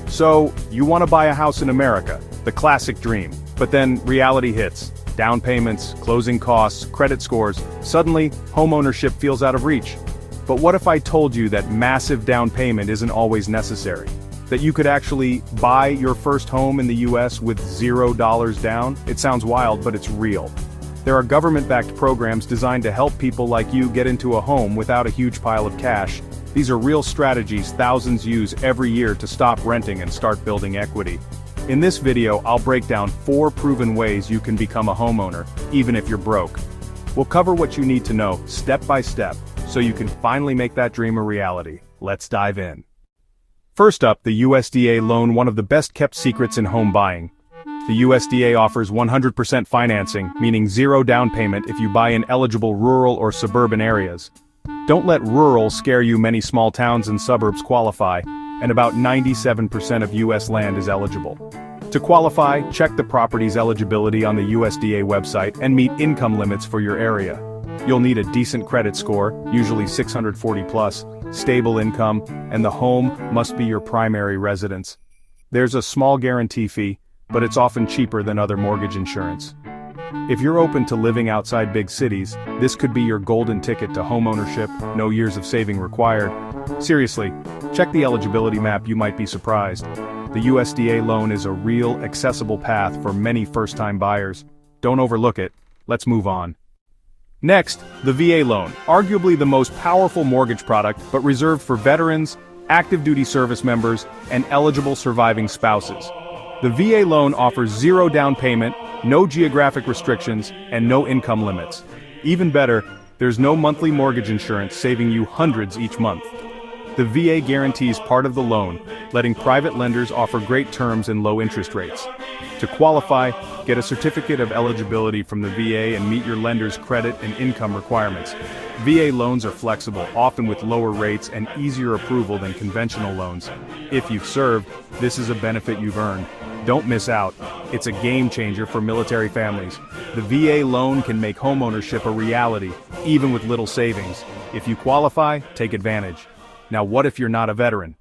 So, you want to buy a house in America, the classic dream. But then, reality hits. Down payments, closing costs, credit scores. Suddenly, homeownership feels out of reach. But what if I told you that massive down payment isn't always necessary? That you could actually buy your first home in the US with $0 down? It sounds wild, but it's real. There are government-backed programs designed to help people like you get into a home without a huge pile of cash. These are real strategies thousands use every year to stop renting and start building equity. In this video, I'll break down 4 proven ways you can become a homeowner, even if you're broke. We'll cover what you need to know, step by step, so you can finally make that dream a reality. Let's dive in. First up, the USDA loan, one of the best-kept secrets in home buying. The USDA offers 100% financing, meaning zero down payment if you buy in eligible rural or suburban areas. Don't let rural scare you. Many small towns and suburbs qualify, and about 97% of US land is eligible. To qualify, check the property's eligibility on the USDA website and meet income limits for your area. You'll need a decent credit score, usually 640 plus, stable income, and the home must be your primary residence. There's a small guarantee fee, but it's often cheaper than other mortgage insurance. If you're open to living outside big cities, this could be your golden ticket to homeownership, no years of saving required. Seriously, check the eligibility map, you might be surprised. The USDA loan is a real, accessible path for many first-time buyers. Don't overlook it. Let's move on. Next, the VA loan, arguably the most powerful mortgage product, but reserved for veterans, active duty service members, and eligible surviving spouses. The VA loan offers zero down payment, no geographic restrictions, and no income limits. Even better, there's no monthly mortgage insurance, saving you hundreds each month. The VA guarantees part of the loan, letting private lenders offer great terms and low interest rates. To qualify, get a certificate of eligibility from the VA and meet your lender's credit and income requirements. VA loans are flexible, often with lower rates and easier approval than conventional loans. If you've served, this is a benefit you've earned. Don't miss out. It's a game changer for military families. The VA loan can make homeownership a reality, even with little savings. If you qualify, take advantage. Now what if you're not a veteran?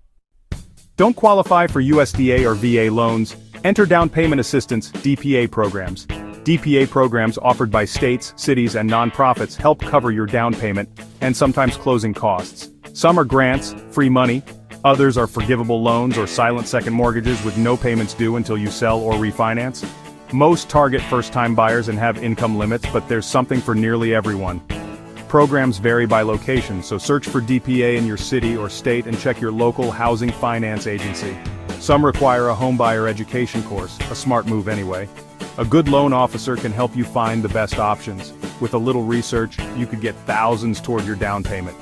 Don't qualify for USDA or VA loans? Enter down payment assistance (DPA) programs. DPA programs offered by states, cities, and nonprofits help cover your down payment and sometimes closing costs. Some are grants, free money. Others are forgivable loans or silent second mortgages with no payments due until you sell or refinance. Most target first-time buyers and have income limits, but there's something for nearly everyone. Programs vary by location, so search for DPA in your city or state and check your local housing finance agency. Some require a homebuyer education course, a smart move anyway. A good loan officer can help you find the best options. With a little research, you could get thousands toward your down payment.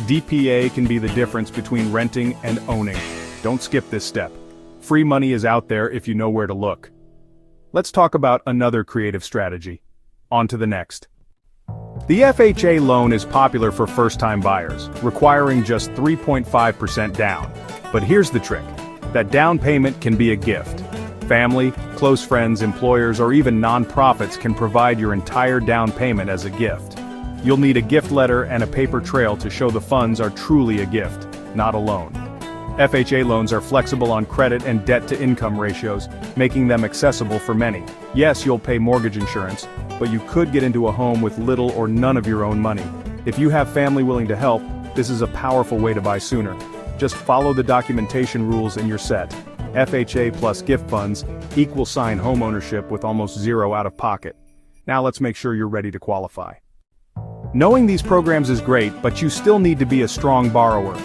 DPA can be the difference between renting and owning. Don't skip this step. Free money is out there if you know where to look. Let's talk about another creative strategy. On to the next. The FHA loan is popular for first-time buyers, requiring just 3.5% down. But here's the trick. That down payment can be a gift. Family, close friends, employers, or even nonprofits can provide your entire down payment as a gift. You'll need a gift letter and a paper trail to show the funds are truly a gift, not a loan. FHA loans are flexible on credit and debt-to-income ratios, making them accessible for many. Yes, you'll pay mortgage insurance, but you could get into a home with little or none of your own money. If you have family willing to help, this is a powerful way to buy sooner. Just follow the documentation rules and you're set. FHA plus gift funds equals homeownership with almost zero out of pocket. Now let's make sure you're ready to qualify. Knowing these programs is great, but you still need to be a strong borrower.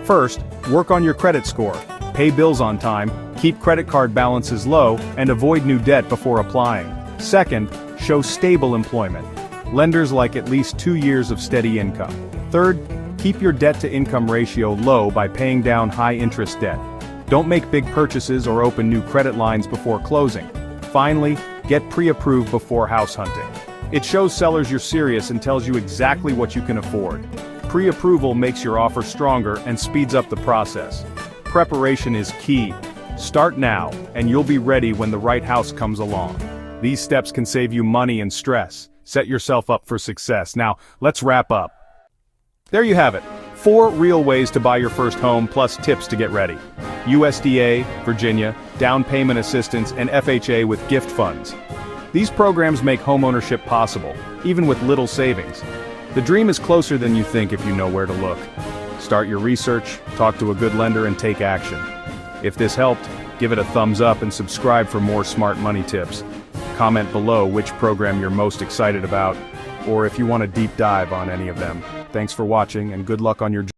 First, work on your credit score, pay bills on time, keep credit card balances low, and avoid new debt before applying. Second, show stable employment. Lenders like at least 2 years of steady income. Third, keep your debt-to-income ratio low by paying down high-interest debt. Don't make big purchases or open new credit lines before closing. Finally, get pre-approved before house hunting. It shows sellers you're serious and tells you exactly what you can afford. Pre-approval makes your offer stronger and speeds up the process. Preparation is key. Start now, and you'll be ready when the right house comes along. These steps can save you money and stress. Set yourself up for success. Now, let's wrap up. There you have it. 4 real ways to buy your first home, plus tips to get ready. USDA, Virginia, down payment assistance, and FHA with gift funds. These programs make homeownership possible, even with little savings. The dream is closer than you think if you know where to look. Start your research, talk to a good lender, and take action. If this helped, give it a thumbs up and subscribe for more smart money tips. Comment below which program you're most excited about, or if you want a deep dive on any of them. Thanks for watching, and good luck on your journey.